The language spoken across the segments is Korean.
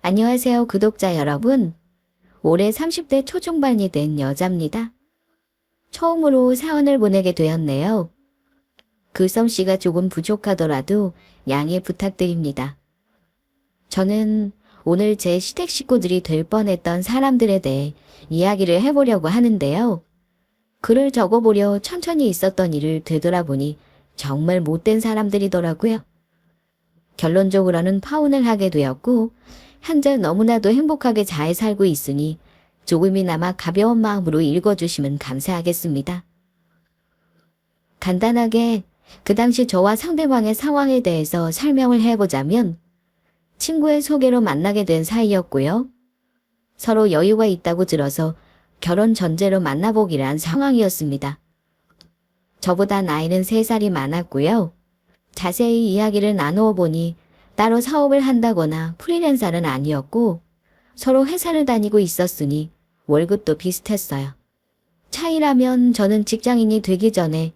안녕하세요, 구독자 여러분. 올해 30대 초중반이 된 여자입니다. 처음으로 사연을 보내게 되었네요. 글솜씨가 조금 부족하더라도 양해 부탁드립니다. 저는 오늘 제 시댁 식구들이 될 뻔했던 사람들에 대해 이야기를 해보려고 하는데요. 글을 적어보려 천천히 있었던 일을 되돌아보니 정말 못된 사람들이더라고요. 결론적으로는 파혼을 하게 되었고 현재 너무나도 행복하게 잘 살고 있으니 조금이나마 가벼운 마음으로 읽어주시면 감사하겠습니다. 간단하게 그 당시 저와 상대방의 상황에 대해서 설명을 해보자면 친구의 소개로 만나게 된 사이였고요. 서로 여유가 있다고 들어서 결혼 전제로 만나보기로 한 상황이었습니다. 저보다 나이는 3살이 많았고요. 자세히 이야기를 나누어 보니 따로 사업을 한다거나 프리랜서는 아니었고 서로 회사를 다니고 있었으니 월급도 비슷했어요. 차이라면 저는 직장인이 되기 전에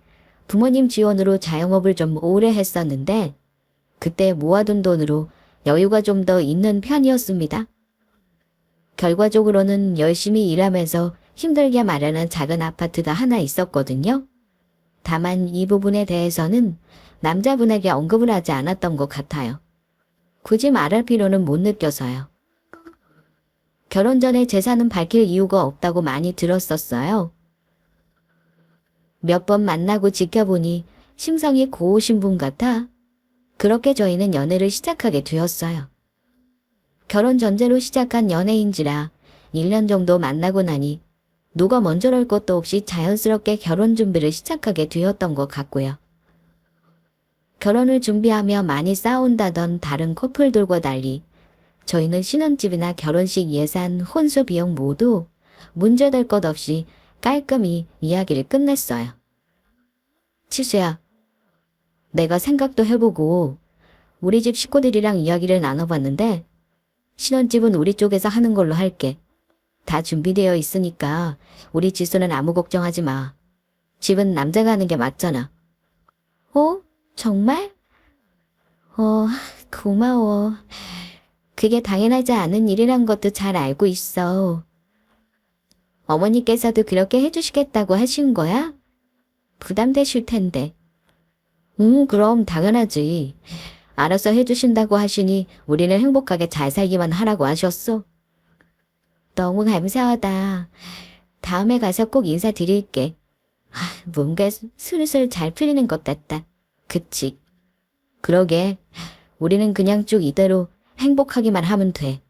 부모님 지원으로 자영업을 좀 오래 했었는데 그때 모아둔 돈으로 여유가 좀 더 있는 편이었습니다. 결과적으로는 열심히 일하면서 힘들게 마련한 작은 아파트가 하나 있었거든요. 다만 이 부분에 대해서는 남자분에게 언급을 하지 않았던 것 같아요. 굳이 말할 필요는 못 느껴서요. 결혼 전에 재산은 밝힐 이유가 없다고 많이 들었었어요. 몇 번 만나고 지켜보니 심성이 고우신 분 같아 그렇게 저희는 연애를 시작하게 되었어요. 결혼 전제로 시작한 연애인지라 1년 정도 만나고 나니 누가 먼저랄 것도 없이 자연스럽게 결혼 준비를 시작하게 되었던 것 같고요. 결혼을 준비하며 많이 싸운다던 다른 커플들과 달리 저희는 신혼집이나 결혼식 예산, 혼수 비용 모두 문제될 것 없이 깔끔히 이야기를 끝냈어요. 치수야, 내가 생각도 해보고 우리 집 식구들이랑 이야기를 나눠봤는데 신혼집은 우리 쪽에서 하는 걸로 할게. 다 준비되어 있으니까 우리 지수는 아무 걱정하지 마. 집은 남자가 하는 게 맞잖아. 정말? 고마워. 그게 당연하지 않은 일이란 것도 잘 알고 있어. 어머니께서도 그렇게 해주시겠다고 하신 거야? 부담되실 텐데. 그럼 당연하지. 알아서 해주신다고 하시니 우리는 행복하게 잘 살기만 하라고 하셨어. 너무 감사하다. 다음에 가서 꼭 인사드릴게. 뭔가 슬슬 잘 풀리는 것 같다. 그치? 그러게. 우리는 그냥 쭉 이대로 행복하기만 하면 돼.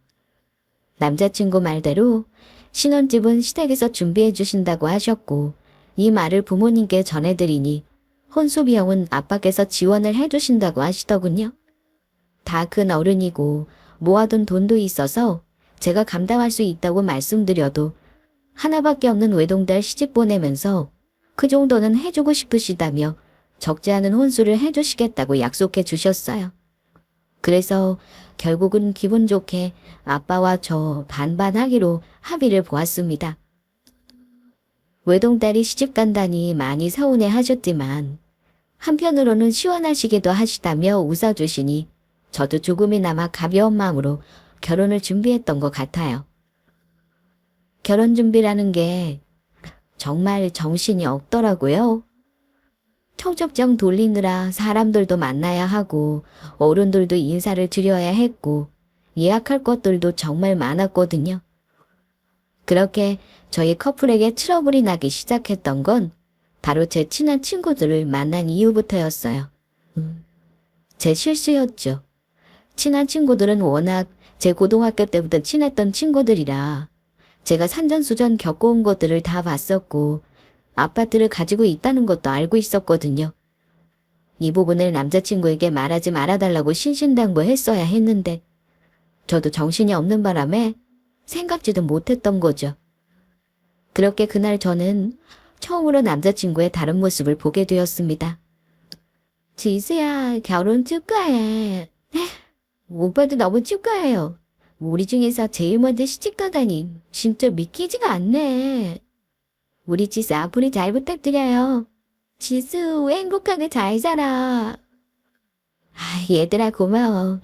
남자친구 말대로 신혼집은 시댁에서 준비해 주신다고 하셨고 이 말을 부모님께 전해드리니 혼수 비용은 아빠께서 지원을 해주신다고 하시더군요. 다 큰 어른이고 모아둔 돈도 있어서 제가 감당할 수 있다고 말씀드려도 하나밖에 없는 외동딸 시집 보내면서 그 정도는 해주고 싶으시다며 적지 않은 혼수를 해주시겠다고 약속해 주셨어요. 그래서 결국은 기분 좋게 아빠와 저 반반하기로 합의를 보았습니다. 외동딸이 시집 간다니 많이 서운해 하셨지만 한편으로는 시원하시기도 하시다며 웃어주시니 저도 조금이나마 가벼운 마음으로 결혼을 준비했던 것 같아요. 결혼 준비라는 게 정말 정신이 없더라고요. 청첩장 돌리느라 사람들도 만나야 하고 어른들도 인사를 드려야 했고 예약할 것들도 정말 많았거든요. 그렇게 저희 커플에게 트러블이 나기 시작했던 건 바로 제 친한 친구들을 만난 이후부터였어요. 제 실수였죠. 친한 친구들은 워낙 제 고등학교 때부터 친했던 친구들이라 제가 산전수전 겪어온 것들을 다 봤었고 아파트를 가지고 있다는 것도 알고 있었거든요. 이 부분을 남자친구에게 말하지 말아달라고 신신당부했어야 했는데 저도 정신이 없는 바람에 생각지도 못했던 거죠. 그렇게 그날 저는 처음으로 남자친구의 다른 모습을 보게 되었습니다. 지수야, 결혼 축하해. 오빠도 너무 축하해요. 우리 중에서 제일 먼저 시집가다니 진짜 믿기지가 않네. 우리 지수 앞으로 잘 부탁드려요. 지수 행복하게 잘 살아. 얘들아 고마워.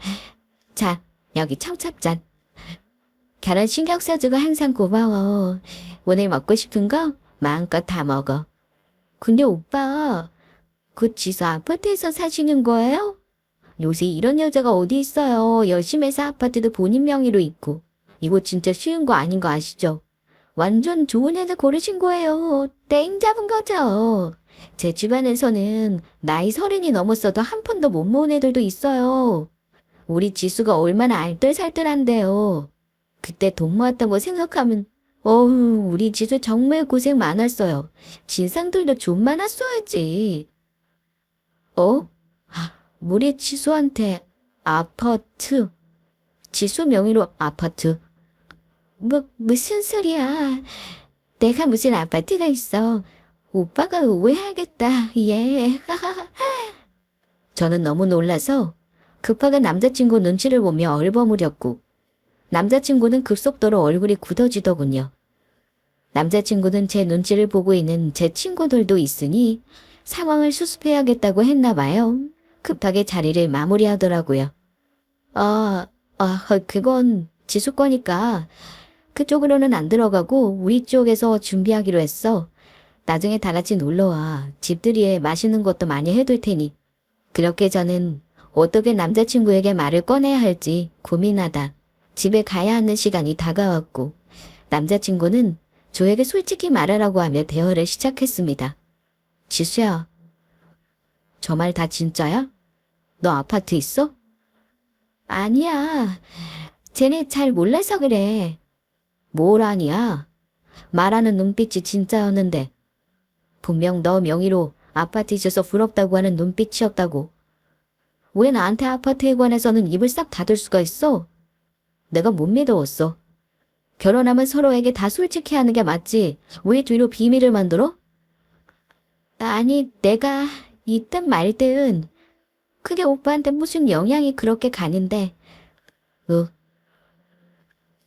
자, 여기 청첩장. 결혼 신경 써주고 항상 고마워. 오늘 먹고 싶은 거 마음껏 다 먹어. 근데 오빠, 그 지수 아파트에서 사시는 거예요? 요새 이런 여자가 어디 있어요. 열심히 해서 아파트도 본인 명의로 있고. 이거 진짜 쉬운 거 아닌 거 아시죠? 완전 좋은 애를 고르신 거예요. 땡 잡은 거죠. 제 주변에서는 나이 30이 넘었어도 한 푼도 못 모은 애들도 있어요. 우리 지수가 얼마나 알뜰살뜰한데요. 그때 돈 모았던 거 생각하면 어휴 우리 지수 정말 고생 많았어요. 진상들도 좀 많았어야지. 어? 우리 지수한테 아파트. 지수 명의로 아파트. 무슨 소리야. 내가 무슨 아파트가 있어. 오빠가 오해하겠다. 예. 저는 너무 놀라서 급하게 남자친구 눈치를 보며 얼버무렸고 남자친구는 급속도로 얼굴이 굳어지더군요. 남자친구는 제 눈치를 보고 있는 제 친구들도 있으니 상황을 수습해야겠다고 했나 봐요. 급하게 자리를 마무리하더라고요. 그건 지수 거니까 그쪽으로는 안 들어가고 우리 쪽에서 준비하기로 했어. 나중에 다 같이 놀러와. 집들이에 맛있는 것도 많이 해둘 테니. 그렇게 저는 어떻게 남자친구에게 말을 꺼내야 할지 고민하다 집에 가야 하는 시간이 다가왔고 남자친구는 저에게 솔직히 말하라고 하며 대화를 시작했습니다. 지수야, 저 말 다 진짜야? 너 아파트 있어? 아니야. 쟤네 잘 몰라서 그래. 뭘 아니야? 말하는 눈빛이 진짜였는데 분명 너 명의로 아파트 있어서 부럽다고 하는 눈빛이었다고. 왜 나한테 아파트에 관해서는 입을 싹 닫을 수가 있어? 내가 못 믿어왔어. 결혼하면 서로에게 다 솔직히 하는 게 맞지. 왜 뒤로 비밀을 만들어? 아니, 내가 있든 말든 그게 오빠한테 무슨 영향이 그렇게 가는데.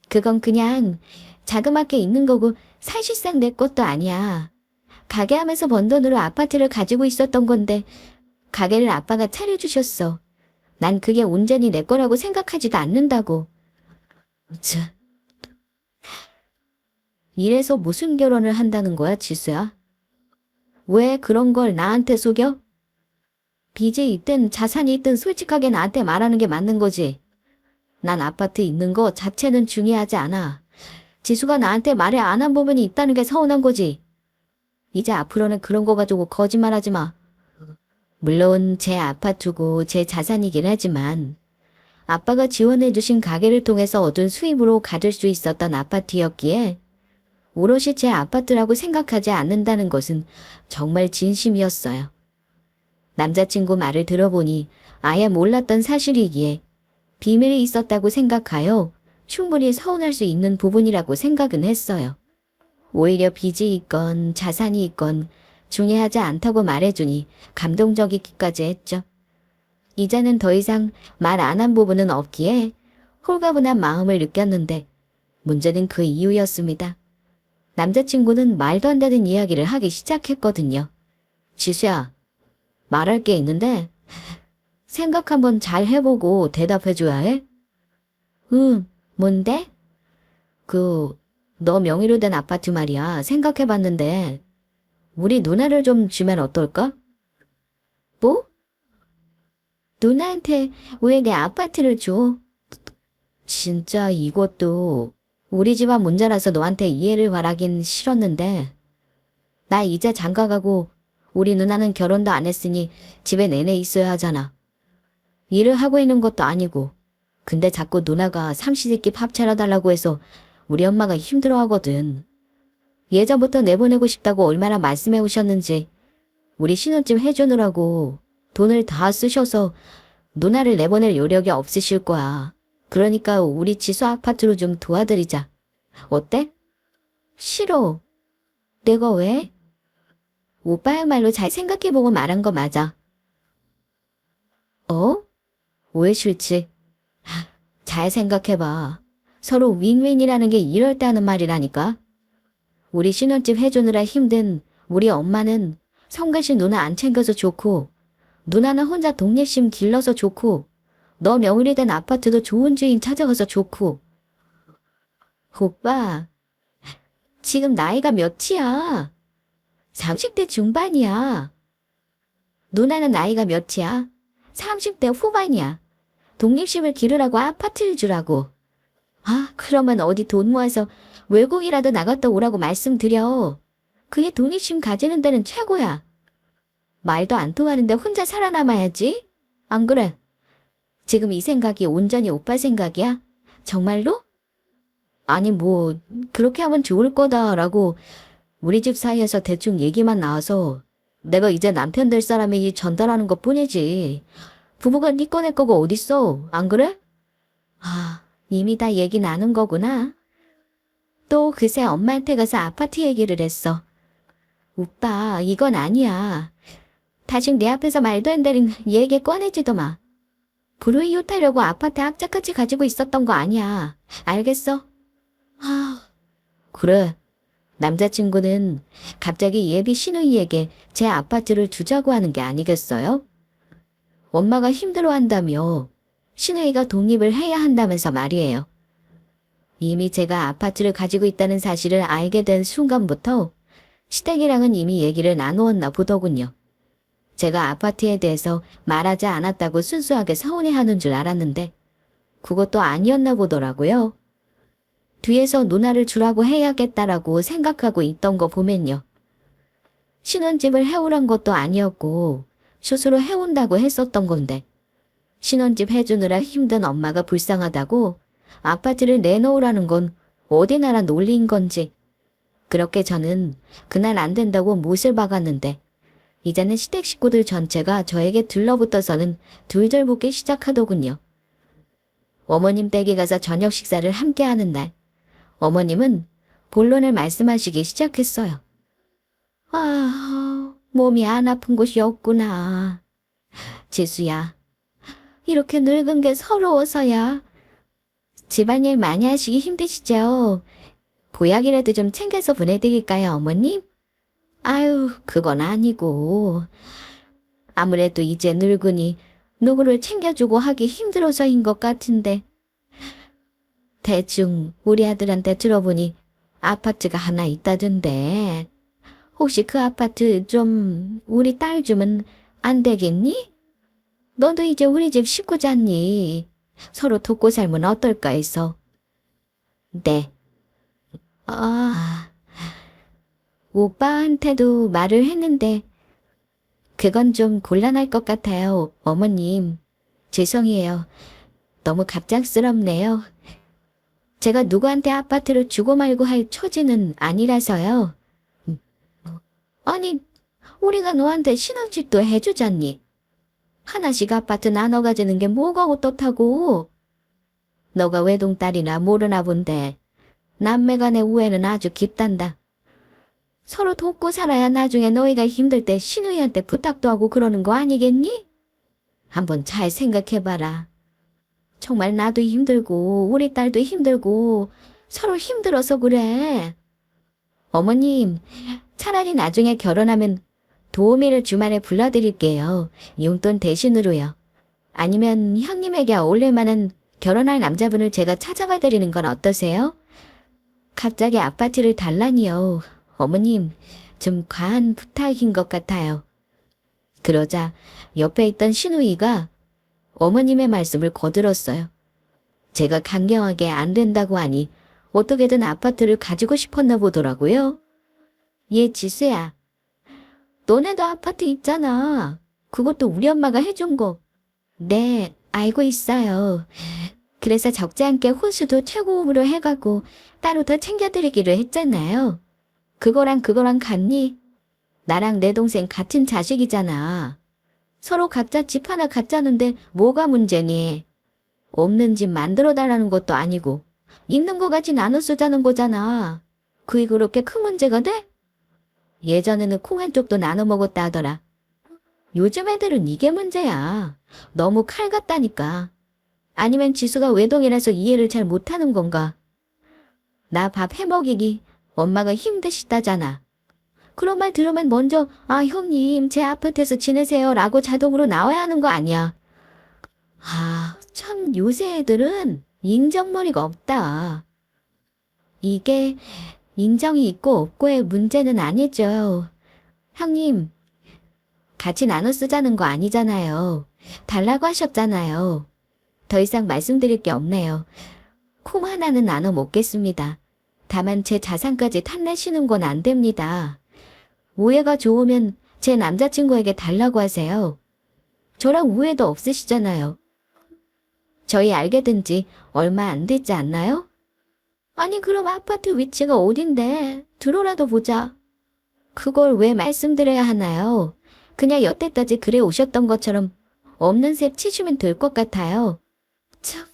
그건 그냥 자그맣게 있는 거고 사실상 내 것도 아니야. 가게 하면서 번 돈으로 아파트를 가지고 있었던 건데 가게를 아빠가 차려주셨어. 난 그게 온전히 내 거라고 생각하지도 않는다고. 이래서 무슨 결혼을 한다는 거야, 지수야? 왜 그런 걸 나한테 속여? 빚이 있든 자산이 있든 솔직하게 나한테 말하는 게 맞는 거지. 난 아파트 있는 거 자체는 중요하지 않아. 지수가 나한테 말을 안 한 부분이 있다는 게 서운한 거지. 이제 앞으로는 그런 거 가지고 거짓말하지 마. 물론 제 아파트고 제 자산이긴 하지만 아빠가 지원해주신 가게를 통해서 얻은 수입으로 가질 수 있었던 아파트였기에 오롯이 제 아파트라고 생각하지 않는다는 것은 정말 진심이었어요. 남자친구 말을 들어보니 아예 몰랐던 사실이기에 비밀이 있었다고 생각하여 충분히 서운할 수 있는 부분이라고 생각은 했어요. 오히려 빚이 있건 자산이 있건 중요하지 않다고 말해주니 감동적이기까지 했죠. 이제는 더 이상 말 안 한 부분은 없기에 홀가분한 마음을 느꼈는데 문제는 그 이유였습니다. 남자친구는 말도 안 되는 이야기를 하기 시작했거든요. 지수야, 말할 게 있는데 생각 한번 잘 해보고 대답해줘야 해? 뭔데? 너 명의로 된 아파트 말이야. 생각해봤는데 우리 누나를 좀 주면 어떨까? 뭐? 누나한테 왜 내 아파트를 줘? 진짜 이것도 우리 집안 문제라서 너한테 이해를 바라긴 싫었는데 나 이제 장가가고 우리 누나는 결혼도 안 했으니 집에 내내 있어야 하잖아. 일을 하고 있는 것도 아니고 근데 자꾸 누나가 삼시세끼 밥 차려달라고 해서 우리 엄마가 힘들어하거든. 예전부터 내보내고 싶다고 얼마나 말씀해 오셨는지 우리 신혼집 해주느라고 돈을 다 쓰셔서 누나를 내보낼 요력이 없으실 거야. 그러니까 우리 지수 아파트로 좀 도와드리자. 어때? 싫어. 내가 왜? 오빠야말로 잘 생각해보고 말한 거 맞아. 왜 싫지? 잘 생각해봐. 서로 윈윈이라는 게 이럴 때 하는 말이라니까. 우리 신혼집 해주느라 힘든 우리 엄마는 성가신 누나 안 챙겨서 좋고 누나는 혼자 독립심 길러서 좋고 너 명의로 된 아파트도 좋은 주인 찾아가서 좋고 오빠, 지금 나이가 몇이야? 30대 중반이야. 누나는 나이가 몇이야? 30대 후반이야. 독립심을 기르라고 아파트를 주라고. 아, 그러면 어디 돈 모아서 외국이라도 나갔다 오라고 말씀드려. 그게 독립심 가지는 데는 최고야. 말도 안 통하는데 혼자 살아남아야지. 안 그래? 지금 이 생각이 온전히 오빠 생각이야? 정말로? 아니 그렇게 하면 좋을 거다라고 우리 집 사이에서 대충 얘기만 나와서 내가 이제 남편 될 사람이 전달하는 것 뿐이지. 부부가 네 꺼낼 거가 어딨어. 안 그래? 아, 이미 다 얘기 나눈 거구나. 또 그새 엄마한테 가서 아파트 얘기를 했어. 오빠, 이건 아니야. 다시 내 앞에서 말도 안 되는 얘기 꺼내지도 마. 불우이웃하려고 아파트 악착같이 가지고 있었던 거 아니야. 알겠어? 아, 그래. 남자친구는 갑자기 예비 시누이에게 제 아파트를 주자고 하는 게 아니겠어요? 엄마가 힘들어한다며 시누이가 독립을 해야 한다면서 말이에요. 이미 제가 아파트를 가지고 있다는 사실을 알게 된 순간부터 시댁이랑은 이미 얘기를 나누었나 보더군요. 제가 아파트에 대해서 말하지 않았다고 순수하게 서운해하는 줄 알았는데 그것도 아니었나 보더라고요. 뒤에서 누나를 주라고 해야겠다라고 생각하고 있던 거 보면요. 신혼집을 해오란 것도 아니었고 스스로 해온다고 했었던 건데 신혼집 해주느라 힘든 엄마가 불쌍하다고 아파트를 내놓으라는 건 어디 나라 논리인 건지. 그렇게 저는 그날 안 된다고 못을 박았는데 이제는 시댁 식구들 전체가 저에게 들러붙어서는 둘둘 볶기 시작하더군요. 어머님 댁에 가서 저녁 식사를 함께 하는 날 어머님은 본론을 말씀하시기 시작했어요. 아, 몸이 안 아픈 곳이 없구나. 지수야, 이렇게 늙은 게 서러워서야. 집안일 많이 하시기 힘드시죠? 보약이라도 좀 챙겨서 보내드릴까요, 어머님? 아유, 그건 아니고. 아무래도 이제 늙으니 누구를 챙겨주고 하기 힘들어서인 것 같은데. 대충 우리 아들한테 들어보니 아파트가 하나 있다던데. 혹시 그 아파트 좀 우리 딸 주면 안 되겠니? 너도 이제 우리 집 식구잖니. 서로 돕고 살면 어떨까 해서. 네. 아, 오빠한테도 말을 했는데 그건 좀 곤란할 것 같아요, 어머님. 죄송해요. 너무 갑작스럽네요. 제가 누구한테 아파트를 주고 말고 할 처지는 아니라서요. 아니, 우리가 너한테 신혼집도 해주잖니. 하나씩 아파트 나눠 가지는 게 뭐가 어떻다고. 너가 외동딸이나 모르나 본데 남매 간의 우애는 아주 깊단다. 서로 돕고 살아야 나중에 너희가 힘들 때 시누이한테 부탁도 하고 그러는 거 아니겠니? 한번 잘 생각해봐라. 정말 나도 힘들고 우리 딸도 힘들고 서로 힘들어서 그래. 어머님, 차라리 나중에 결혼하면 도우미를 주말에 불러드릴게요. 용돈 대신으로요. 아니면 형님에게 어울릴 만한 결혼할 남자분을 제가 찾아봐 드리는 건 어떠세요? 갑자기 아파트를 달라니요. 어머님, 좀 과한 부탁인 것 같아요. 그러자 옆에 있던 시누이가 어머님의 말씀을 거들었어요. 제가 강경하게 안 된다고 하니 어떻게든 아파트를 가지고 싶었나 보더라고요. 얘 지수야, 너네도 아파트 있잖아. 그것도 우리 엄마가 해준 거. 네, 알고 있어요. 그래서 적지 않게 혼수도 최고음으로 해가고 따로 더 챙겨드리기로 했잖아요. 그거랑 같니? 나랑 내 동생 같은 자식이잖아. 서로 각자 집 하나 갖자는데 뭐가 문제니? 없는 집 만들어달라는 것도 아니고 있는 거 같이 나눠 쓰자는 거잖아. 그게 그렇게 큰 문제가 돼? 예전에는 콩 한 쪽도 나눠 먹었다 하더라. 요즘 애들은 이게 문제야. 너무 칼 같다니까. 아니면 지수가 외동이라서 이해를 잘 못하는 건가? 나 밥 해먹이기 엄마가 힘드시다잖아. 그런 말 들으면 먼저 아 형님 제 아파트에서 지내세요 라고 자동으로 나와야 하는 거 아니야. 아 참 요새 애들은 인정머리가 없다. 이게 인정이 있고 없고의 문제는 아니죠. 형님, 같이 나눠 쓰자는 거 아니잖아요. 달라고 하셨잖아요. 더 이상 말씀드릴 게 없네요. 콩 하나는 나눠 먹겠습니다. 다만 제 자산까지 탐내시는 건 안 됩니다. 우애가 좋으면 제 남자친구에게 달라고 하세요. 저랑 우애도 없으시잖아요. 저희 알게 된 지 얼마 안 됐지 않나요? 아니 그럼 아파트 위치가 어딘데? 들어라도 보자. 그걸 왜 말씀드려야 하나요? 그냥 여태까지 그래 오셨던 것처럼 없는 셈 치시면 될 것 같아요. 참,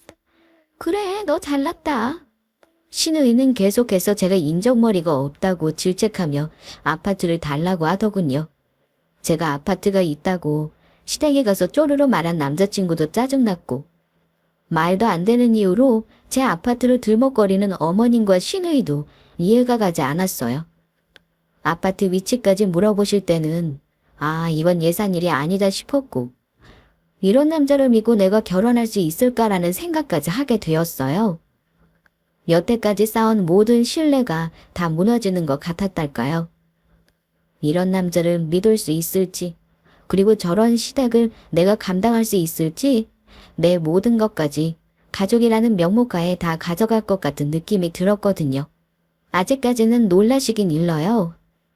그래 너 잘났다. 신우이는 계속해서 제가 인정머리가 없다고 질책하며 아파트를 달라고 하더군요. 제가 아파트가 있다고 시댁에 가서 쪼르르 말한 남자친구도 짜증났고 말도 안 되는 이유로 제 아파트를 들먹거리는 어머님과 신우이도 이해가 가지 않았어요. 아파트 위치까지 물어보실 때는 이건 예산일이 아니다 싶었고 이런 남자를 믿고 내가 결혼할 수 있을까라는 생각까지 하게 되었어요. 여태까지 쌓은 모든 신뢰가 다 무너지는 것 같았달까요? 이런 남자를 믿을 수 있을지, 그리고 저런 시댁을 내가 감당할 수 있을지, 내 모든 것까지 가족이라는 명목하에 다 가져갈 것 같은 느낌이 들었거든요. 아직까지는 놀라시긴 일러요.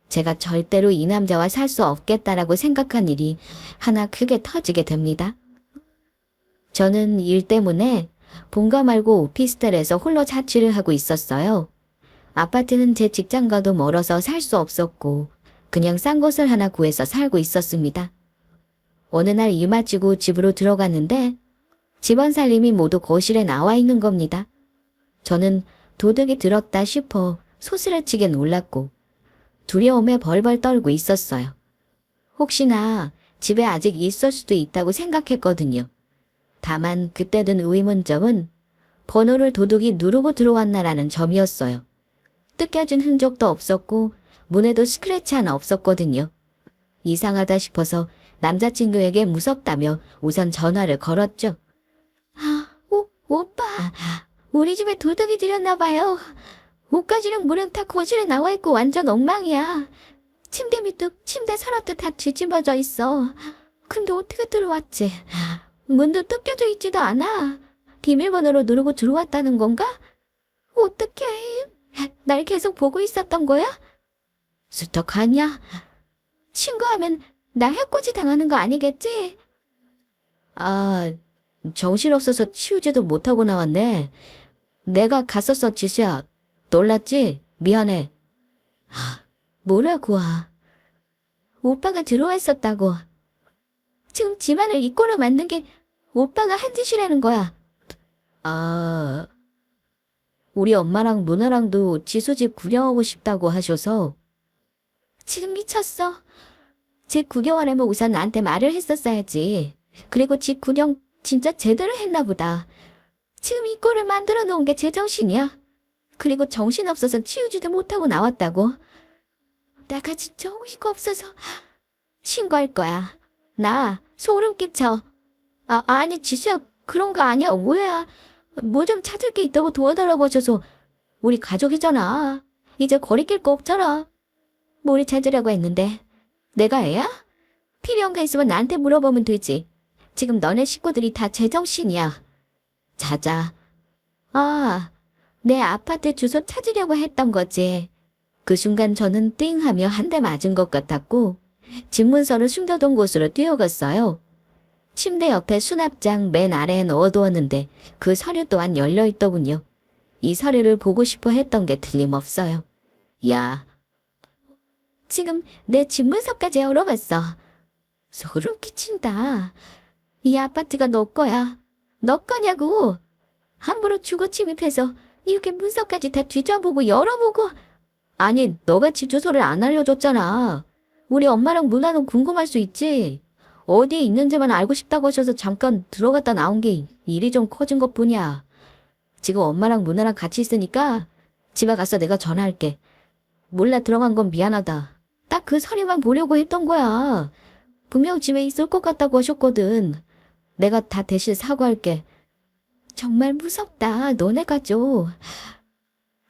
제가 절대로 이 남자와 살 수 없겠다라고 생각한 일이 하나 크게 터지게 됩니다. 저는 일 때문에 본가 말고 오피스텔에서 홀로 자취를 하고 있었어요. 아파트는 제 직장과도 멀어서 살 수 없었고 그냥 싼 곳을 하나 구해서 살고 있었습니다. 어느 날 일 마치고 집으로 들어갔는데 집안 살림이 모두 거실에 나와 있는 겁니다. 저는 도둑이 들었다 싶어 소스라치게 놀랐고 두려움에 벌벌 떨고 있었어요. 혹시나 집에 아직 있을 수도 있다고 생각했거든요. 다만 그때 든 의문점은 번호를 도둑이 누르고 들어왔나라는 점이었어요. 뜯겨진 흔적도 없었고 문에도 스크래치 하나 없었거든요. 이상하다 싶어서 남자친구에게 무섭다며 우선 전화를 걸었죠. 오빠, 우리 집에 도둑이 들였나 봐요. 옷가지랑 물은 다 거실에 나와 있고 완전 엉망이야. 침대 밑도 침대 서랍도 다 뒤집어져 있어. 근데 어떻게 들어왔지? 문도 뜯겨져 있지도 않아. 비밀번호로 누르고 들어왔다는 건가? 어떡해. 날 계속 보고 있었던 거야? 스토커하냐? 신고하면 나 해코지 당하는 거 아니겠지? 정신없어서 치우지도 못하고 나왔네. 내가 갔었어, 지수야. 놀랐지? 미안해. 뭐라고? 오빠가 들어와 있었다고. 지금 집안을 이 꼴로 만든 게 오빠가 한 짓이라는 거야. 우리 엄마랑 누나랑도 지수 집 구경하고 싶다고 하셔서. 지금 미쳤어. 집 구경하려면 우선 나한테 말을 했었어야지. 그리고 집 구경 진짜 제대로 했나 보다. 지금 이 꼴을 만들어 놓은 게 제정신이야. 그리고 정신없어서 치우지도 못하고 나왔다고. 내가 진짜 어이가 없어서 신고할 거야. 나 소름 끼쳐. 아니 지수야 그런 거 아니야. 오해야. 뭐 좀 찾을 게 있다고 도와달라고 하셔서 우리 가족이잖아. 이제 거리낄 거 없잖아. 뭘 찾으려고 했는데 내가 애야? 필요한 거 있으면 나한테 물어보면 되지. 지금 너네 식구들이 다 제정신이야. 자자. 내 아파트 주소 찾으려고 했던 거지. 그 순간 저는 띵 하며 한 대 맞은 것 같았고 집 문서를 숨겨둔 곳으로 뛰어갔어요. 침대 옆에 수납장 맨 아래에 넣어두었는데 그 서류 또한 열려있더군요. 이 서류를 보고 싶어 했던 게 틀림없어요. 야. 지금 내 집 문서까지 열어봤어. 소름 끼친다. 이 아파트가 너 거야. 너 거냐고. 함부로 주거 침입해서 이렇게 문서까지 다 뒤져보고 열어보고. 아니 너가 집 주소를 안 알려줬잖아. 우리 엄마랑 누나는 궁금할 수 있지. 어디에 있는지만 알고 싶다고 하셔서 잠깐 들어갔다 나온 게 일이 좀 커진 것뿐이야. 지금 엄마랑 누나랑 같이 있으니까 집에 가서 내가 전화할게. 몰라 들어간 건 미안하다. 딱 그 서류만 보려고 했던 거야. 분명 집에 있을 것 같다고 하셨거든. 내가 다 대신 사과할게. 정말 무섭다. 너네 가족.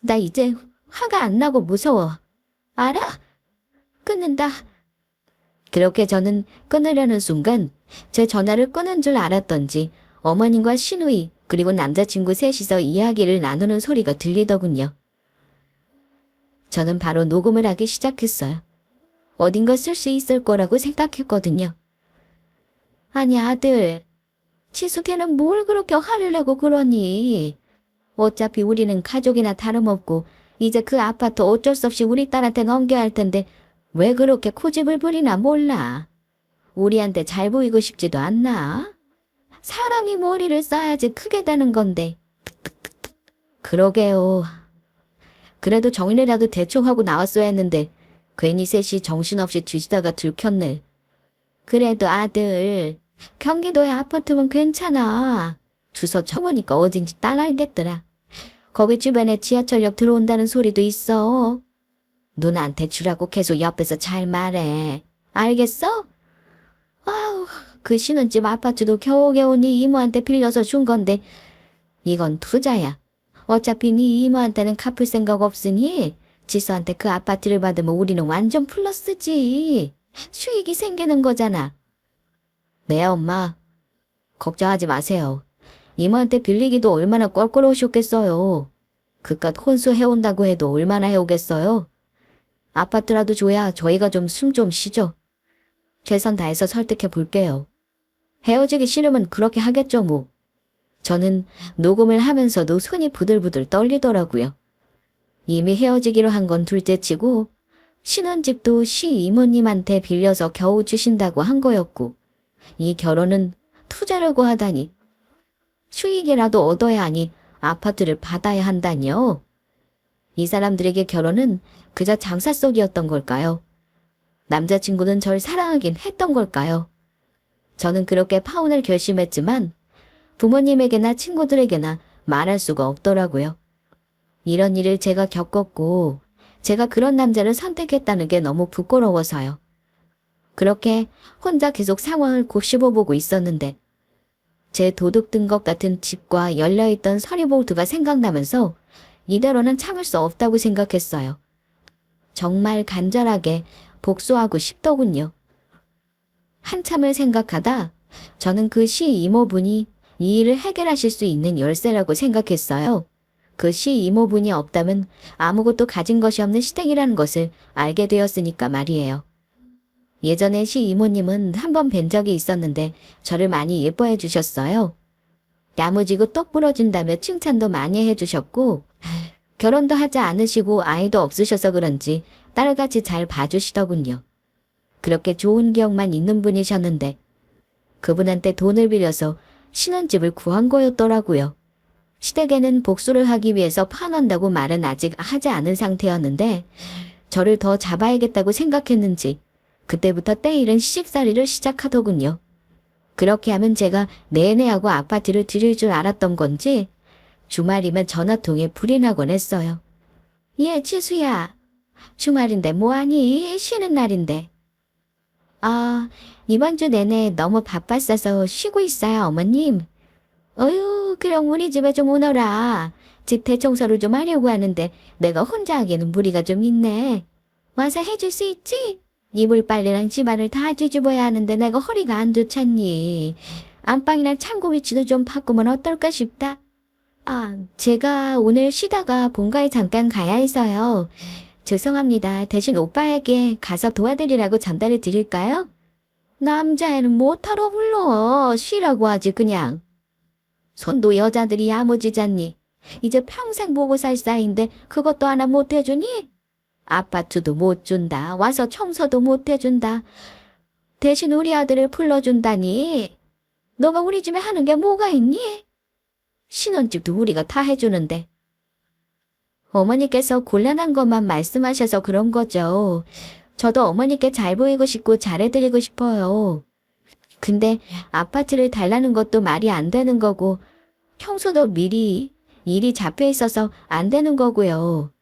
나 이제 화가 안 나고 무서워. 알아? 끊는다. 그렇게 저는 끊으려는 순간 제 전화를 끊은 줄 알았던지 어머님과 시누이 그리고 남자친구 셋이서 이야기를 나누는 소리가 들리더군요. 저는 바로 녹음을 하기 시작했어요. 어딘가 쓸 수 있을 거라고 생각했거든요. 아니 아들, 치숙이는 뭘 그렇게 화를 내고 그러니? 어차피 우리는 가족이나 다름없고 이제 그 아파트 어쩔 수 없이 우리 딸한테 넘겨야 할 텐데 왜 그렇게 고집을 부리나 몰라. 우리한테 잘 보이고 싶지도 않나? 사람이 머리를 써야지 크게 되는 건데. 그러게요. 그래도 정리라도 대충 하고 나왔어야 했는데 괜히 셋이 정신없이 뒤지다가 들켰네. 그래도 아들, 경기도의 아파트면 괜찮아. 주소 쳐보니까 어딘지 딱 알겠더라. 거기 주변에 지하철역 들어온다는 소리도 있어. 누나한테 주라고 계속 옆에서 잘 말해. 알겠어? 아우, 그 신혼집 아파트도 겨우겨우 네 이모한테 빌려서 준 건데 이건 투자야. 어차피 네 이모한테는 갚을 생각 없으니 지수한테 그 아파트를 받으면 우리는 완전 플러스지. 수익이 생기는 거잖아. 네, 엄마. 걱정하지 마세요. 이모한테 빌리기도 얼마나 껄끄러우셨겠어요. 그깟 혼수 해온다고 해도 얼마나 해오겠어요. 아파트라도 줘야 저희가 좀 숨 좀 쉬죠. 최선 다해서 설득해 볼게요. 헤어지기 싫으면 그렇게 하겠죠 뭐. 저는 녹음을 하면서도 손이 부들부들 떨리더라고요. 이미 헤어지기로 한 건 둘째치고 신혼집도 시이모님한테 빌려서 겨우 주신다고 한 거였고 이 결혼은 투자라고 하다니 수익이라도 얻어야 하니 아파트를 받아야 한다니요. 이 사람들에게 결혼은 그저 장사 속이었던 걸까요? 남자친구는 절 사랑하긴 했던 걸까요? 저는 그렇게 파혼을 결심했지만 부모님에게나 친구들에게나 말할 수가 없더라고요. 이런 일을 제가 겪었고 제가 그런 남자를 선택했다는 게 너무 부끄러워서요. 그렇게 혼자 계속 상황을 곱씹어보고 있었는데 제 도둑 든 것 같은 집과 열려있던 서리보드가 생각나면서 이대로는 참을 수 없다고 생각했어요. 정말 간절하게 복수하고 싶더군요. 한참을 생각하다 저는 그 시이모분이 이 일을 해결하실 수 있는 열쇠라고 생각했어요. 그 시이모분이 없다면 아무것도 가진 것이 없는 시댁이라는 것을 알게 되었으니까 말이에요. 예전에 시이모님은 한 번 뵌 적이 있었는데 저를 많이 예뻐해 주셨어요. 야무지고 똑 부러진다며 칭찬도 많이 해주셨고 결혼도 하지 않으시고 아이도 없으셔서 그런지 딸같이 잘 봐주시더군요. 그렇게 좋은 기억만 있는 분이셨는데 그분한테 돈을 빌려서 신혼집을 구한 거였더라고요. 시댁에는 복수를 하기 위해서 파는다고 말은 아직 하지 않은 상태였는데 저를 더 잡아야겠다고 생각했는지 그때부터 때일은 시집살이를 시작하더군요. 그렇게 하면 제가 내내 하고 아파트를 드릴 줄 알았던 건지 주말이면 전화통에 불이 나곤 했어요. 예, 지수야. 주말인데 뭐하니? 쉬는 날인데. 아, 이번 주 내내 너무 바빴어서 쉬고 있어요, 어머님. 어휴, 그럼 우리 집에 좀 오너라. 집 대청소를 좀 하려고 하는데 내가 혼자 하기에는 무리가 좀 있네. 와서 해줄 수 있지? 이불 빨래랑 집안을 다 뒤집어야 하는데 내가 허리가 안 좋잖니. 안방이랑 창고 위치도 좀 바꾸면 어떨까 싶다. 아, 제가 오늘 쉬다가 본가에 잠깐 가야 해서요. 죄송합니다. 대신 오빠에게 가서 도와드리라고 전달해 드릴까요? 남자애는 못하러 불러. 쉬라고 하지 그냥. 손도 여자들이 야무지잖니. 이제 평생 보고 살 사이인데 그것도 하나 못 해주니? 아파트도 못 준다. 와서 청소도 못 해준다. 대신 우리 아들을 불러준다니. 너가 우리 집에 하는 게 뭐가 있니? 신혼집도 우리가 다 해주는데. 어머니께서 곤란한 것만 말씀하셔서 그런 거죠. 저도 어머니께 잘 보이고 싶고 잘해드리고 싶어요. 근데 아파트를 달라는 것도 말이 안 되는 거고 평소도 미리 일이 잡혀 있어서 안 되는 거고요.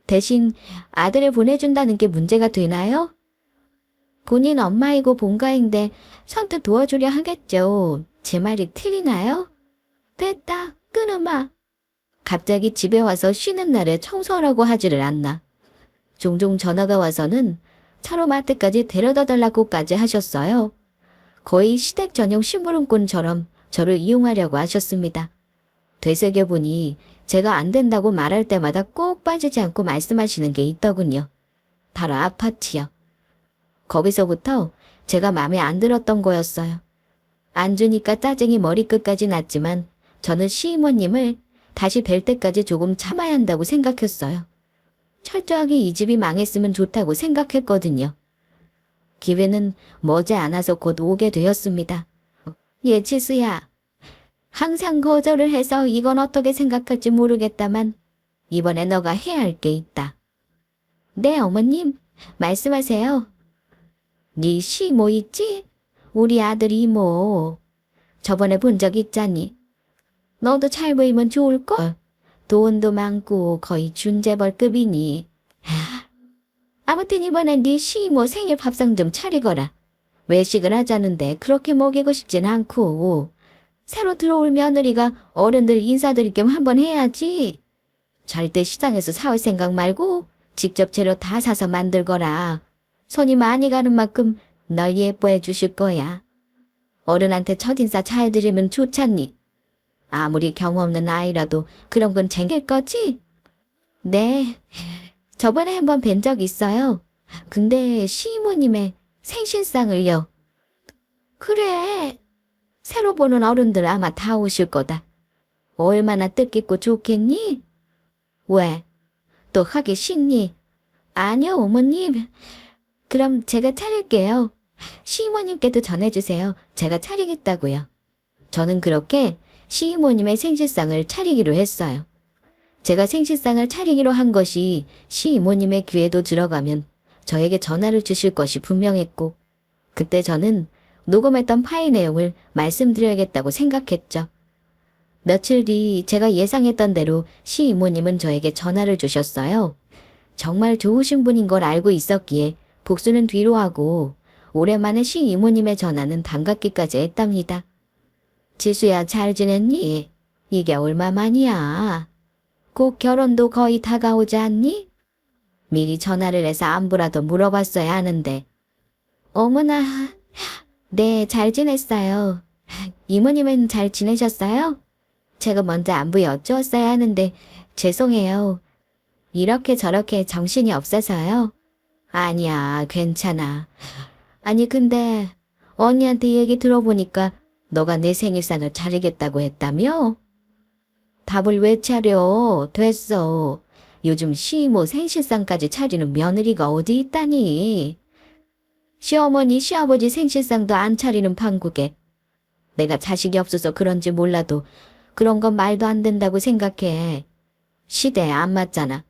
대신 아들을 보내준다는 게 문제가 되나요? 본인 엄마이고 본가인데 선뜻 도와주려 하겠죠. 제 말이 틀리나요? 됐다. 끊으마. 갑자기 집에 와서 쉬는 날에 청소하라고 하지를 않나. 종종 전화가 와서는 차로 마트까지 데려다 달라고까지 하셨어요. 거의 시댁 전용 심부름꾼처럼 저를 이용하려고 하셨습니다. 되새겨보니 제가 안 된다고 말할 때마다 꼭 빠지지 않고 말씀하시는 게 있더군요. 바로 아파트요. 거기서부터 제가 마음에 안 들었던 거였어요. 안 주니까 짜증이 머리끝까지 났지만 저는 시이모님을 다시 뵐 때까지 조금 참아야 한다고 생각했어요. 철저하게 이 집이 망했으면 좋다고 생각했거든요. 기회는 머지않아서 곧 오게 되었습니다. 예치수야, 항상 거절을 해서 이건 어떻게 생각할지 모르겠다만 이번에 너가 해야 할 게 있다. 네, 어머님, 말씀하세요. 네 시모 있지? 우리 아들 이모. 저번에 본 적 있잖니. 너도 잘 보이면 좋을걸? 돈도 많고 거의 준재벌급이니. 아무튼 이번엔 네 시모 생일 밥상 좀 차리거라. 외식을 하자는데 그렇게 먹이고 싶진 않고 새로 들어올 며느리가 어른들 인사드릴 겸 한번 해야지. 절대 시장에서 사올 생각 말고 직접 재료 다 사서 만들거라. 손이 많이 가는 만큼 널 예뻐해 주실 거야. 어른한테 첫인사 잘 드리면 좋잖니. 아무리 경험 없는 아이라도 그런 건 챙길 거지? 네, 저번에 한번 뵌 적 있어요. 근데 시이모님의 생신상을요. 그래, 새로 보는 어른들 아마 다 오실 거다. 얼마나 뜻깊고 좋겠니? 왜? 또 하기 싫니? 아니요, 어머님. 그럼 제가 차릴게요. 시이모님께도 전해주세요. 제가 차리겠다고요. 저는 그렇게 시이모님의 생신상을 차리기로 했어요. 제가 생신상을 차리기로 한 것이 시이모님의 귀에도 들어가면 저에게 전화를 주실 것이 분명했고, 그때 저는 녹음했던 파일 내용을 말씀드려야겠다고 생각했죠. 며칠 뒤 제가 예상했던 대로 시이모님은 저에게 전화를 주셨어요. 정말 좋으신 분인 걸 알고 있었기에 복수는 뒤로 하고 오랜만에 시이모님의 전화는 반갑기까지 했답니다. 지수야, 잘 지냈니? 이게 얼마만이야? 곧 결혼도 거의 다가오지 않니? 미리 전화를 해서 안부라도 물어봤어야 하는데. 어머나, 네, 잘 지냈어요. 이모님은 잘 지내셨어요? 제가 먼저 안부 여쭈었어야 하는데 죄송해요. 이렇게 저렇게 정신이 없어서요. 아니야, 괜찮아. 아니 근데 언니한테 얘기 들어보니까 너가 내 생일상을 차리겠다고 했다며? 밥을 왜 차려? 됐어. 요즘 시이모 생신상까지 차리는 며느리가 어디 있다니. 시어머니, 시아버지 생신상도 안 차리는 판국에 내가 자식이 없어서 그런지 몰라도 그런 건 말도 안 된다고 생각해. 시대에 안 맞잖아.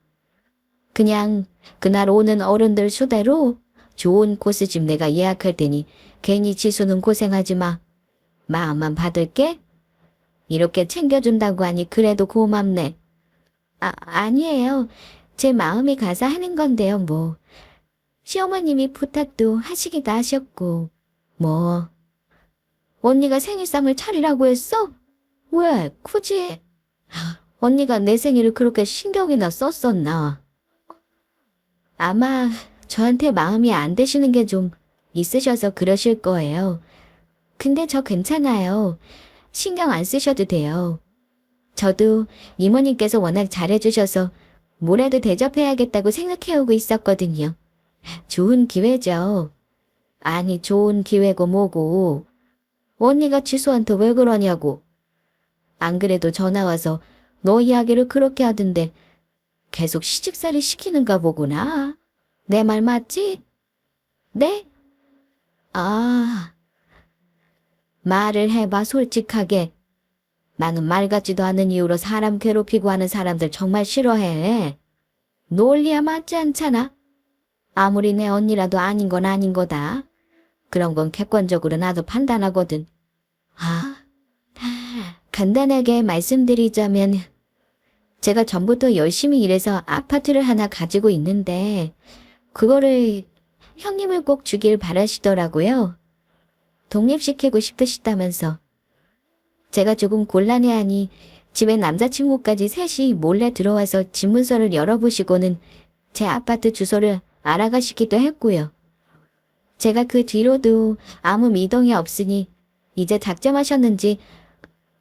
그냥 그날 오는 어른들 수대로 좋은 코스집 내가 예약할 테니 괜히 지수는 고생하지 마. 마음만 받을게. 이렇게 챙겨준다고 하니 그래도 고맙네. 아니에요. 제 마음이 가서 하는 건데요, 뭐. 시어머님이 부탁도 하시기도 하셨고. 뭐. 언니가 생일상을 차리라고 했어? 왜, 굳이? 언니가 내 생일을 그렇게 신경이나 썼었나? 아마 저한테 마음이 안 드시는 게 좀 있으셔서 그러실 거예요. 근데 저 괜찮아요. 신경 안 쓰셔도 돼요. 저도 이모님께서 워낙 잘해주셔서 뭐라도 대접해야겠다고 생각해오고 있었거든요. 좋은 기회죠. 아니, 좋은 기회고 뭐고. 언니가 지수한테 왜 그러냐고. 안 그래도 전화와서 너 이야기를 그렇게 하던데 계속 시집살이 시키는가 보구나. 내 말 맞지? 네? 아, 말을 해봐 솔직하게. 나는 말 같지도 않은 이유로 사람 괴롭히고 하는 사람들 정말 싫어해. 논리야 맞지 않잖아. 아무리 내 언니라도 아닌 건 아닌 거다. 그런 건 객관적으로 나도 판단하거든. 간단하게 말씀드리자면 제가 전부터 열심히 일해서 아파트를 하나 가지고 있는데 그거를 형님을 꼭 주길 바라시더라고요. 독립시키고 싶으시다면서. 제가 조금 곤란해하니 집에 남자친구까지 셋이 몰래 들어와서 집 문서를 열어보시고는 제 아파트 주소를 알아가시기도 했고요. 제가 그 뒤로도 아무 미동이 없으니 이제 작정하셨는지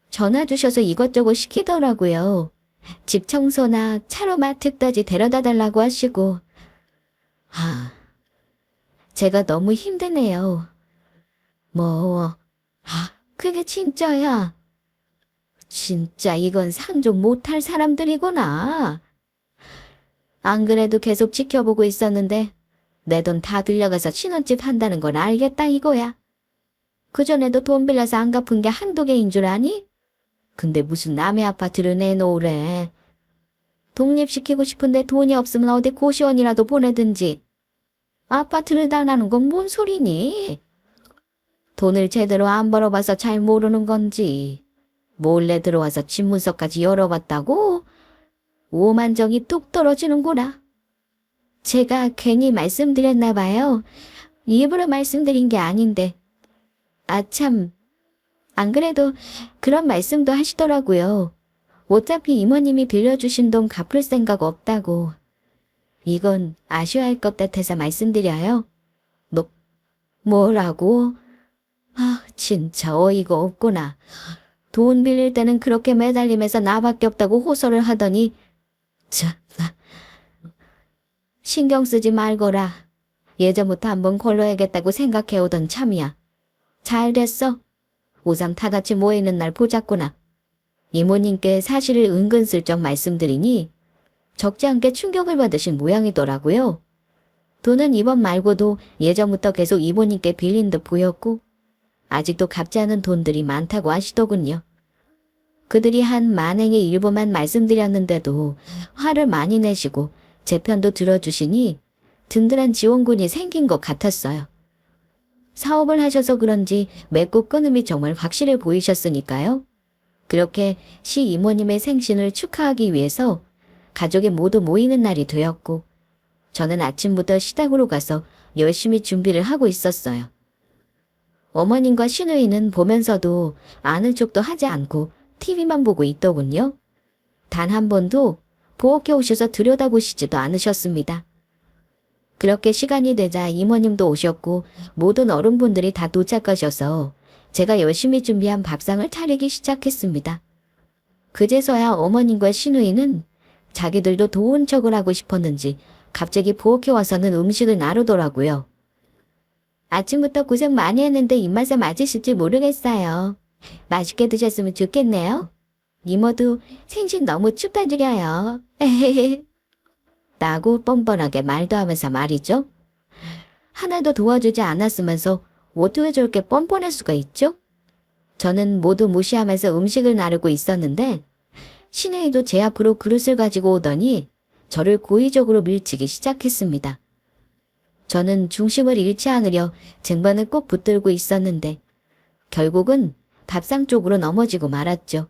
전화 주셔서 이것저것 시키더라고요. 집 청소나 차로 마트까지 데려다 달라고 하시고. 제가 너무 힘드네요. 그게 진짜야. 진짜 이건 상종 못할 사람들이구나. 안 그래도 계속 지켜보고 있었는데 내 돈 다 들려가서 신혼집 한다는 걸 알겠다 이거야. 그전에도 돈 빌려서 안 갚은 게 한두 개인 줄 아니? 근데 무슨 남의 아파트를 내놓으래. 독립시키고 싶은데 돈이 없으면 어디 고시원이라도 보내든지. 아파트를 달라는 건 뭔 소리니? 돈을 제대로 안 벌어봐서 잘 모르는 건지. 몰래 들어와서 집 문서까지 열어봤다고? 오만정이 뚝 떨어지는구나. 제가 괜히 말씀드렸나 봐요. 일부러 말씀드린 게 아닌데. 참. 안 그래도 그런 말씀도 하시더라고요. 어차피 이모님이 빌려주신 돈 갚을 생각 없다고. 이건 아쉬워할 것 같아서 말씀드려요. 뭐라고? 진짜 어이가 없구나. 돈 빌릴 때는 그렇게 매달리면서 나밖에 없다고 호소를 하더니 신경 쓰지 말거라. 예전부터 한번 걸러야겠다고 생각해오던 참이야. 잘 됐어. 오삼 다 같이 모이는 날 보자꾸나. 이모님께 사실을 은근슬쩍 말씀드리니 적지 않게 충격을 받으신 모양이더라고요. 돈은 이번 말고도 예전부터 계속 이모님께 빌린 듯 보였고 아직도 갚지 않은 돈들이 많다고 하시더군요. 그들이 한 만행의 일부만 말씀드렸는데도 화를 많이 내시고 제 편도 들어주시니 든든한 지원군이 생긴 것 같았어요. 사업을 하셔서 그런지 맺고 끊음이 정말 확실해 보이셨으니까요. 그렇게 시이모님의 생신을 축하하기 위해서 가족이 모두 모이는 날이 되었고 저는 아침부터 시댁으로 가서 열심히 준비를 하고 있었어요. 어머님과 시누이는 보면서도 아는 척도 하지 않고 TV만 보고 있더군요. 단 한 번도 부엌에 오셔서 들여다보시지도 않으셨습니다. 그렇게 시간이 되자 이모님도 오셨고 모든 어른분들이 다 도착하셔서 제가 열심히 준비한 밥상을 차리기 시작했습니다. 그제서야 어머님과 시누이는 자기들도 도운 척을 하고 싶었는지 갑자기 부엌에 와서는 음식을 나르더라고요. 아침부터 고생 많이 했는데 입맛에 맞으실지 모르겠어요. 맛있게 드셨으면 좋겠네요. 이모도 생신 너무 축하드려요. 라고 뻔뻔하게 말도 하면서 말이죠. 하나도 도와주지 않았으면서 어떻게 저렇게 뻔뻔할 수가 있죠? 저는 모두 무시하면서 음식을 나르고 있었는데 신혜이도 제 앞으로 그릇을 가지고 오더니 저를 고의적으로 밀치기 시작했습니다. 저는 중심을 잃지 않으려 쟁반을 꼭 붙들고 있었는데 결국은 밥상 쪽으로 넘어지고 말았죠.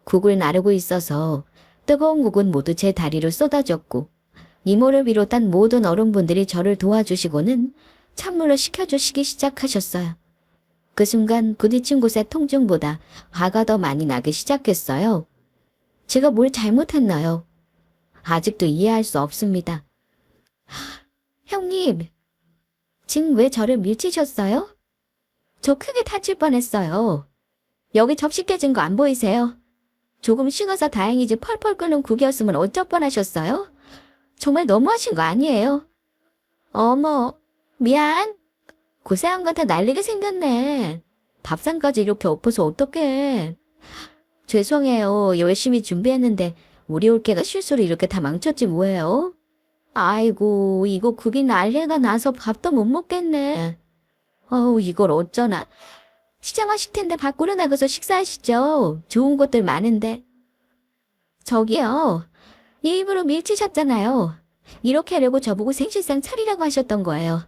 국을 나르고 있어서 뜨거운 국은 모두 제 다리로 쏟아졌고 이모를 비롯한 모든 어른분들이 저를 도와주시고는 찬물을 식혀주시기 시작하셨어요. 그 순간 부딪힌 곳의 통증보다 화가 더 많이 나기 시작했어요. 제가 뭘 잘못했나요? 아직도 이해할 수 없습니다. 형님, 지금 왜 저를 밀치셨어요? 저 크게 다칠 뻔했어요. 여기 접시 깨진 거 안 보이세요? 조금 식어서 다행이지 펄펄 끓는 국이었으면 어쩔 뻔하셨어요? 정말 너무하신 거 아니에요? 어머, 미안. 고생한 건 다 날리게 생겼네. 밥상까지 이렇게 엎어서 어떡해. 죄송해요. 열심히 준비했는데 우리 올케가 실수로 이렇게 다 망쳤지 뭐예요? 아이고, 이거 국이 난리가 나서 밥도 못 먹겠네. 이걸 어쩌나. 시장하실 텐데 밖으로 나가서 식사하시죠. 좋은 곳들 많은데. 저기요. 일부러 밀치셨잖아요. 이렇게 하려고 저보고 생신상 차리라고 하셨던 거예요.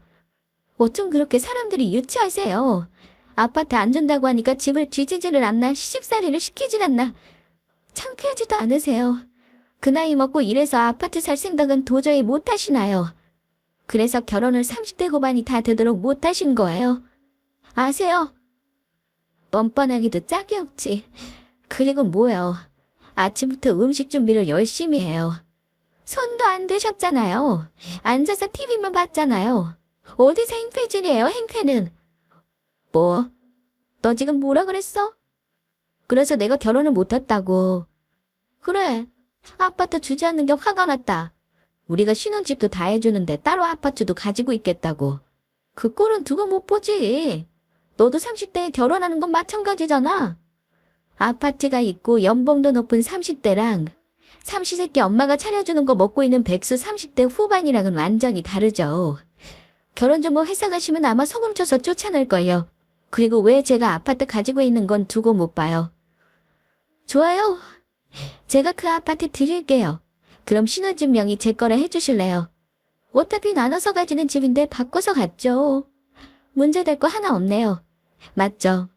어쩜 그렇게 사람들이 유치하세요. 아파트 안 준다고 하니까 집을 뒤지지를 않나 시집살이를 시키질 않나. 창피하지도 않으세요. 그 나이 먹고 이래서 아파트 살 생각은 도저히 못 하시나요? 그래서 결혼을 30대 후반이 다 되도록 못 하신 거예요. 아세요? 뻔뻔하기도 짝이 없지. 그리고 뭐요. 아침부터 음식 준비를 열심히 해요. 손도 안 대셨잖아요. 앉아서 TV만 봤잖아요. 어디서 행패질이에요, 행패는. 뭐? 너 지금 뭐라 그랬어? 그래서 내가 결혼을 못했다고. 그래. 아파트 주지 않는 게 화가 났다. 우리가 신혼집도 다 해주는데 따로 아파트도 가지고 있겠다고. 그 꼴은 두고 못 보지. 너도 30대에 결혼하는 건 마찬가지잖아. 아파트가 있고 연봉도 높은 30대랑 삼시세끼 엄마가 차려주는 거 먹고 있는 백수 30대 후반이랑은 완전히 다르죠. 결혼 좀 뭐 회사 가시면 아마 소금 쳐서 쫓아낼걸요. 그리고 왜 제가 아파트 가지고 있는 건 두고 못 봐요. 좋아요. 제가 그 아파트 드릴게요. 그럼 신혼집 명의 제 거라 해주실래요? 어차피 나눠서 가지는 집인데 바꿔서 갔죠. 문제될 거 하나 없네요. 맞죠?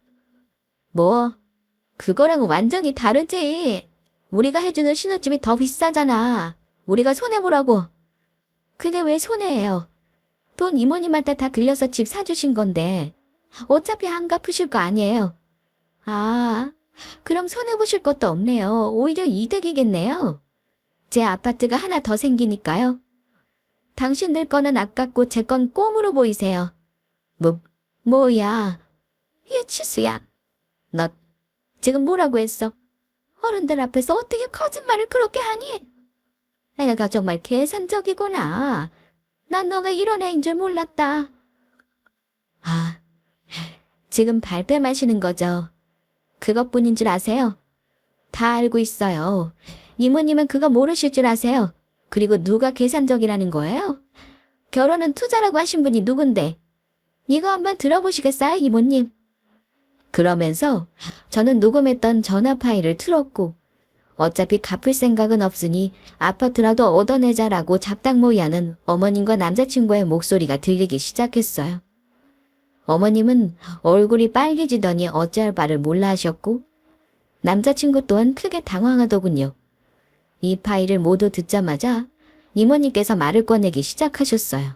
뭐, 그거랑은 완전히 다르지. 우리가 해주는 신혼집이 더 비싸잖아. 우리가 손해보라고. 그게 왜 손해예요? 돈 이모님한테 다 빌려서 집 사주신 건데 어차피 안 갚으실 거 아니에요. 아, 그럼 손해보실 것도 없네요. 오히려 이득이겠네요. 제 아파트가 하나 더 생기니까요. 당신들 거는 아깝고 제 건 꼼으로 보이세요. 뭐야. 예치수야. 너 지금 뭐라고 했어? 어른들 앞에서 어떻게 거짓말을 그렇게 하니? 애가 정말 계산적이구나. 난 너가 이런 애인 줄 몰랐다. 아, 지금 발뺌하시는 거죠? 그것뿐인 줄 아세요? 다 알고 있어요. 이모님은 그거 모르실 줄 아세요? 그리고 누가 계산적이라는 거예요? 결혼은 투자라고 하신 분이 누군데? 이거 한번 들어보시겠어요, 이모님? 그러면서 저는 녹음했던 전화 파일을 틀었고 어차피 갚을 생각은 없으니 아파트라도 얻어내자라고 잡당모의하는 어머님과 남자친구의 목소리가 들리기 시작했어요. 어머님은 얼굴이 빨개지더니 어찌할 바를 몰라 하셨고 남자친구 또한 크게 당황하더군요. 이 파일을 모두 듣자마자 이모님께서 말을 꺼내기 시작하셨어요.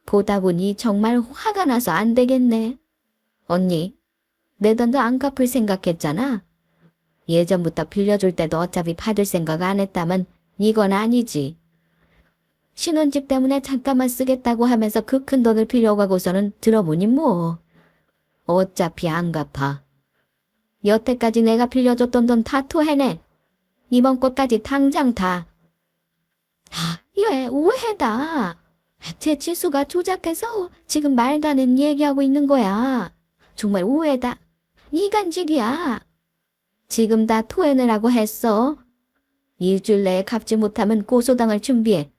보다 보니 정말 화가 나서 안 되겠네. 언니, 내 돈도 안 갚을 생각했잖아. 예전부터 빌려줄 때도 어차피 받을 생각 안 했다면 이건 아니지. 신혼집 때문에 잠깐만 쓰겠다고 하면서 그 큰 돈을 빌려가고서는 들어보니 뭐. 어차피 안 갚아. 여태까지 내가 빌려줬던 돈 다 토해내. 이번 것까지 당장 다. 얘 오해다. 제 지수가 조작해서 지금 말도 안 되는 얘기하고 있는 거야. 정말 오해다. 이간질이야. 지금 다 토해내라고 했어. 일주일 내에 갚지 못하면 고소당할 준비해.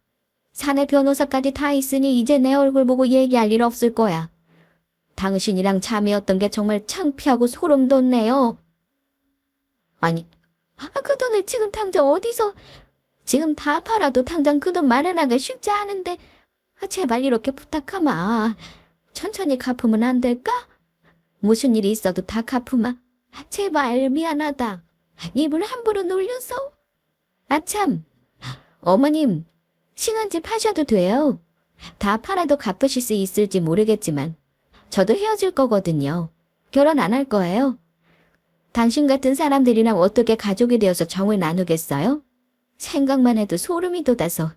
사내 변호사까지 다 있으니 이제 내 얼굴 보고 얘기할 일 없을 거야. 당신이랑 잠이었던 게 정말 창피하고 소름 돋네요. 아니, 그 돈을 지금 당장 어디서, 지금 다 팔아도 당장 그 돈 마련하기 쉽지 않은데, 제발 이렇게 부탁하마. 천천히 갚으면 안 될까? 무슨 일이 있어도 다 갚으마. 제발 미안하다. 입을 함부로 놀려서. 아참, 어머님, 신혼집 하셔도 돼요. 다 팔아도 갚으실 수 있을지 모르겠지만 저도 헤어질 거거든요. 결혼 안 할 거예요. 당신 같은 사람들이랑 어떻게 가족이 되어서 정을 나누겠어요? 생각만 해도 소름이 돋아서.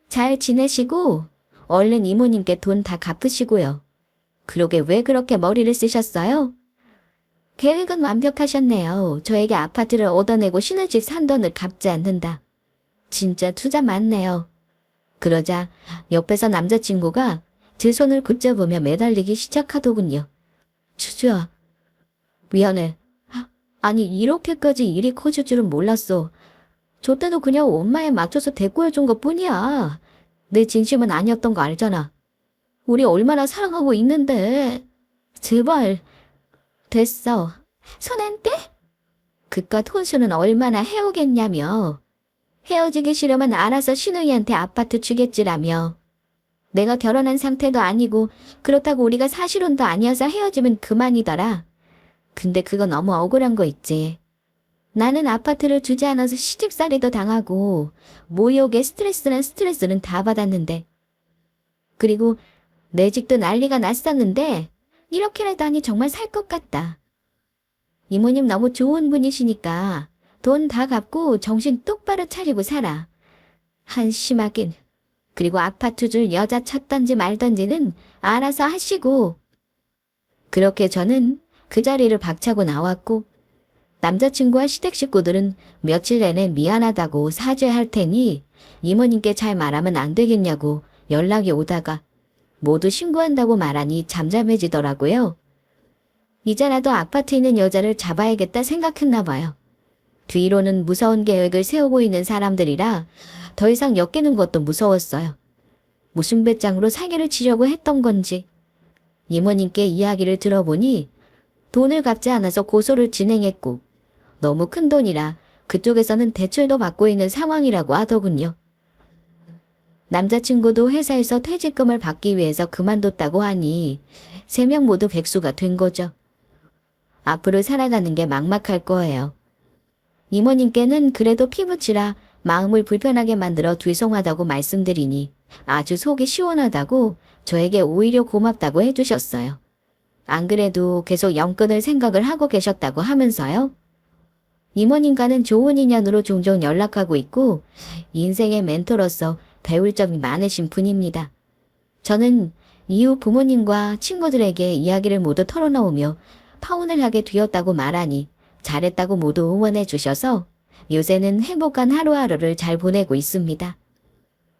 잘 지내시고 얼른 이모님께 돈 다 갚으시고요. 그러게 왜 그렇게 머리를 쓰셨어요? 계획은 완벽하셨네요. 저에게 아파트를 얻어내고 신혼집 산 돈을 갚지 않는다. 진짜 투자 많네요. 그러자 옆에서 남자친구가 제 손을 붙잡으며 매달리기 시작하더군요. 추주야, 미안해. 아니 이렇게까지 일이 커질 줄은 몰랐어. 저 때도 그냥 엄마에 맞춰서 대꾸해준 것뿐이야. 내 진심은 아니었던 거 알잖아. 우리 얼마나 사랑하고 있는데. 제발. 됐어. 손 안 떼? 그깟 혼수는 얼마나 해오겠냐며. 헤어지기 싫으면 알아서 신우이한테 아파트 주겠지라며. 내가 결혼한 상태도 아니고 그렇다고 우리가 사실혼도 아니어서 헤어지면 그만이더라. 근데 그건 너무 억울한 거 있지. 나는 아파트를 주지 않아서 시집살이도 당하고 모욕에 스트레스는 다 받았는데. 그리고 내 집도 난리가 났었는데 이렇게라도 하니 정말 살 것 같다. 이모님 너무 좋은 분이시니까 돈 다 갚고 정신 똑바로 차리고 살아. 한심하긴. 그리고 아파트 줄 여자 찾던지 말던지는 알아서 하시고. 그렇게 저는 그 자리를 박차고 나왔고, 남자친구와 시댁 식구들은 며칠 내내 미안하다고 사죄할 테니 이모님께 잘 말하면 안 되겠냐고 연락이 오다가 모두 신고한다고 말하니 잠잠해지더라고요. 이제라도 아파트에 있는 여자를 잡아야겠다 생각했나 봐요. 뒤로는 무서운 계획을 세우고 있는 사람들이라 더 이상 엮이는 것도 무서웠어요. 무슨 배짱으로 사기를 치려고 했던 건지. 이모님께 이야기를 들어보니 돈을 갚지 않아서 고소를 진행했고 너무 큰 돈이라 그쪽에서는 대출도 받고 있는 상황이라고 하더군요. 남자친구도 회사에서 퇴직금을 받기 위해서 그만뒀다고 하니 3명 모두 백수가 된 거죠. 앞으로 살아가는 게 막막할 거예요. 이모님께는 그래도 피부치라 마음을 불편하게 만들어 죄송하다고 말씀드리니 아주 속이 시원하다고 저에게 오히려 고맙다고 해주셨어요. 안 그래도 계속 연 끊을 생각을 하고 계셨다고 하면서요. 이모님과는 좋은 인연으로 종종 연락하고 있고 인생의 멘토로서 배울 점이 많으신 분입니다. 저는 이후 부모님과 친구들에게 이야기를 모두 털어놓으며 파혼을 하게 되었다고 말하니 잘했다고 모두 응원해 주셔서 요새는 행복한 하루하루를 잘 보내고 있습니다.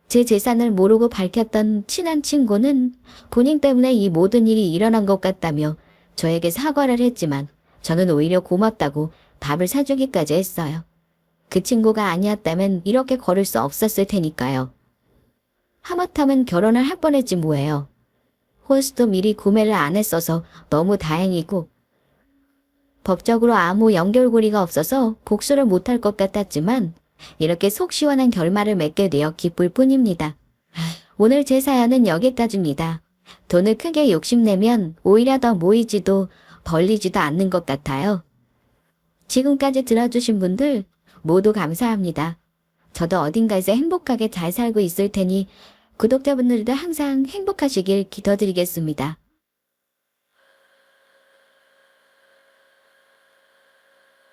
제 재산을 모르고 밝혔던 친한 친구는 본인 때문에 이 모든 일이 일어난 것 같다며 저에게 사과를 했지만 저는 오히려 고맙다고 밥을 사주기까지 했어요. 그 친구가 아니었다면 이렇게 걸을 수 없었을 테니까요. 하마터면 결혼을 할 뻔했지 뭐예요. 호스도 미리 구매를 안 했어서 너무 다행이고 법적으로 아무 연결고리가 없어서 복수를 못할 것 같았지만 이렇게 속 시원한 결말을 맺게 되어 기쁠 뿐입니다. 오늘 제 사연은 여기까지입니다. 돈을 크게 욕심내면 오히려 더 모이지도 벌리지도 않는 것 같아요. 지금까지 들어주신 분들 모두 감사합니다. 저도 어딘가에서 행복하게 잘 살고 있을 테니 구독자분들도 항상 행복하시길 기도드리겠습니다.